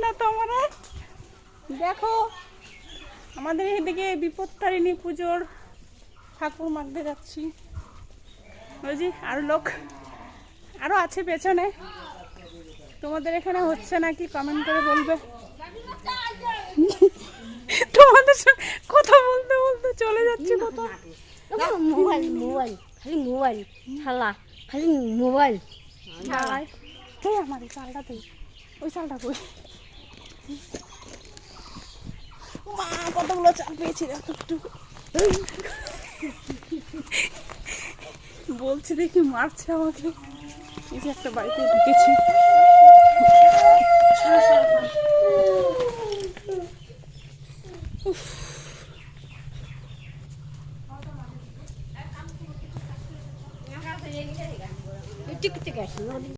না তো আমার। দেখো আমাদের এদিকে বিপত্তারিণী পুজোর ঠাকুর মাখতে যাচ্ছি। ওই যে আরো লোক আরো আছে পেছনে। তোমাদের এখানে হচ্ছে নাকি কমেন্ট করে বলবে। তোমাদের কথা বলতে বলতে চলে যাচ্ছে কোথাও। মোবাইল মোবাইল খালি মোবাইল শালা খালি মোবাইল। আমার এই চালটা তুই ওই চালটা কই। মা কতগুলো চাল পেয়েছি দেখো একটু। বলছি দেখি মারছে আমাকে। এই যে একটা বাড়িতে ঢুকেছি। টিকটিক আছে।